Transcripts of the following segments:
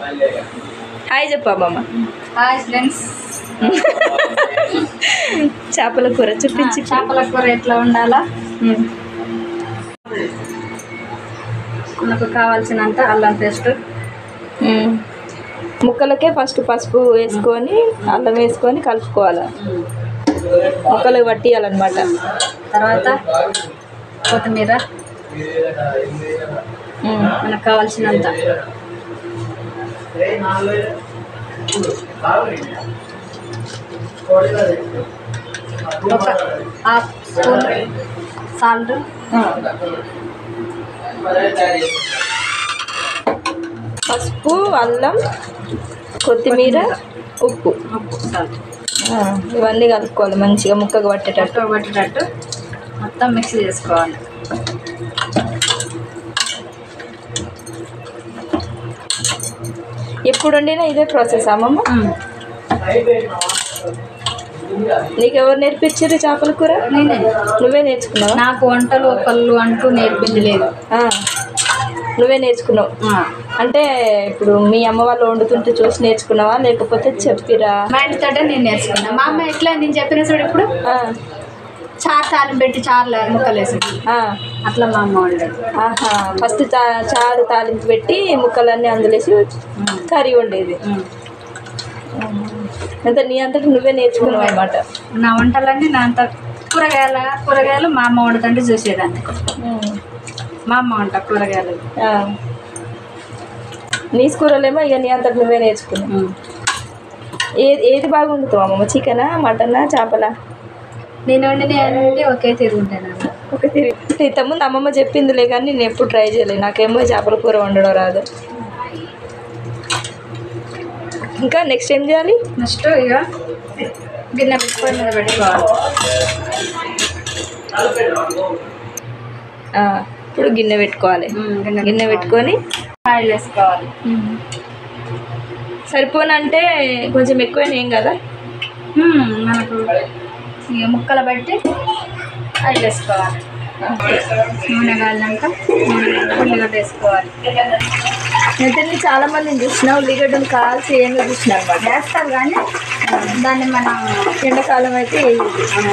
Hi చెప్పు అమ్మమ్మ. Hi friends. చేపల కూర చూపించి. చేపల కూర ఎట్లా ఉండాలా, మనకు కావాల్సినంత అల్లం పేస్ట్, ముక్కలకే ఫస్ట్ పసుపు వేసుకొని అల్లం వేసుకొని కలుపుకోవాలి, ముక్కలు పట్టియాలన్నమాట. తర్వాత కొత్తిమీర మనకు కావాల్సినంత, ఒక హాఫ్ స్పూన్ సాల్ట్, పసుపు, అల్లం, కొత్తిమీర, ఉప్పు, ఇవన్నీ కలుపుకోవాలి మంచిగా ముక్కకు పట్టేటట్టు మొత్తం మిక్స్ చేసుకోవాలి. ఎప్పుడు వండినా ఇదే ప్రాసెస్ అమ్మమ్మ? నీకు ఎవరు నేర్పించారు చేపల కూర? నేనే. నువ్వే నేర్చుకున్నావా? నాకు వంటలు ఒకళ్ళు అంటూ నేర్పింది లేదు, నువ్వే నేర్చుకున్నావు. అంటే ఇప్పుడు మీ అమ్మ వాళ్ళు వండుతుంటే చూసి నేర్చుకున్నావా లేకపోతే చెప్పిరా? మా ఇంటితోటే నేను నేర్చుకున్నా. మా అమ్మ ఎట్లా నేను చెప్పిన చూడు, ఇప్పుడు చారు తాలింపు పెట్టి చారులో ముక్కలు వేసి అట్లా మా అమ్మ వండేది. ఫస్ట్ చారు తాలింపు పెట్టి ముక్కలన్నీ అందులేసి కర్రీ వండేది. అంత నీ అంతటి నువ్వే నేర్చుకున్నావు అన్నమాట. నా వంటలన్నీ నా అంత కూరగాయలు మా అమ్మ వండుతుంటే చూసేదాన్ని. మా అమ్మ వంట కూరగాయలు, నీసు కూరలేమో ఇక నీ అంతటి నువ్వే నేర్చుకున్నావు. ఏది బాగా వండుతావు అమ్మమ్మ? చికెనా, మటనా, చేపలా? నేను వండిన అన్నీ ఒకే తిరుగుంటాను. ఒకే తిరిగి ఇంతకుముందు అమ్మమ్మ చెప్పిందిలే కానీ నేను ఎప్పుడు ట్రై చేయలేదు. నాకేమో చేపల కూర వండడం రాదు. ఇంకా నెక్స్ట్ ఏం చేయాలి? నెక్స్ట్ ఇక గిన్నె పెట్టుకొని మీద పెట్టుకోవాలి. ఇప్పుడు గిన్నె పెట్టుకోవాలి. గిన్నె పెట్టుకొని ఆయిల్ వేసుకోవాలి. సరిపోనంటే కొంచెం ఎక్కువైనా ఏం కదా, మనకు ఇక ముక్కలు బట్టి ఆయిల్ వేసుకోవాలి. నూనె కాలినాక ఉల్లిగడ్డ వేసుకోవాలి. అయితే చాలా మందిని చూసినా ఉల్లిగడ్డను కాల్చి ఏందో చూసినా అనమాట. వేస్తారు కానీ దాన్ని మనం ఎండాకాలం అయితే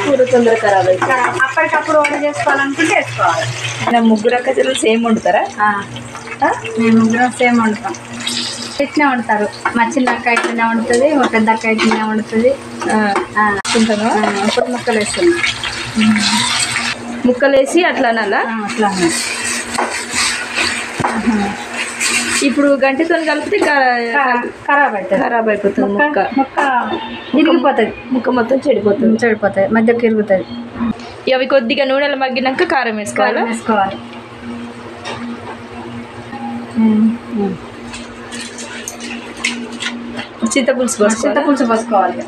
కూర తొందర ఖరాబ్ అవుతుంది. అప్పటికప్పుడు వంట చేసుకోవాలనుకుంటే వేసుకోవాలి. ముగ్గురు అక్క చెల్లెలు సేమ్ వండుతారా? మేము ముగ్గురం సేమ్ వండుతాం. ఇట్నే వండుతారు. మా చిన్న అక్క ఇట్లనే వండుతుంది, మా పెద్ద అక్క ఇట్లనే వండుతుంది. తింటాను. ఇప్పుడు ముక్కలు వేస్తున్నాం. ముక్కలు వేసి అట్లా అనాలా? అట్లా ఇప్పుడు గంటతో కలిపితే ఖరాబ్ అవుతుంది. ఖరాబ్ అయిపోతుంది. ముక్క ఇరిగిపోతుంది. ముక్క మొత్తం చెడిపోతుంది. మధ్యకి ఇరుగుతుంది. అవి కొద్దిగా నూనెలో మగ్గినాక కారం వేసుకోవాలి. చింతపులుసు పోసుకోవాలి.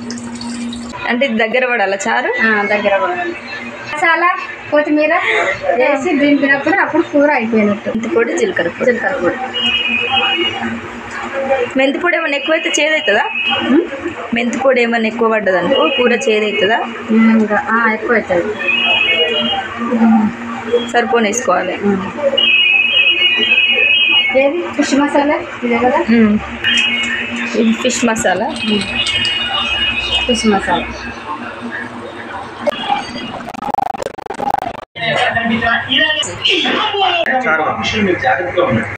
అంటే ఇది దగ్గర పడాలా చారు? దగ్గర పడాలి. మసాలా కొత్తిమీర వేసి దింపినప్పుడు అప్పుడు కూర అయిపోయినట్టు. మెంతిపొడి, జీలకర్ర పొడి. మెంతిపొడి ఏమైనా ఎక్కువైతే చేదవుతుందా? మెంతిపొడి ఏమైనా ఎక్కువ పడ్డదనుకో కూర చేదవుతుందా? ఎక్కువ అవుతుంది. సరిపోని వేసుకోవాలి. ఏది ఫిష్ మసాలా ఇదే కదా? ఇది ఫిష్ మసాలా. ఫిష్ మసాలా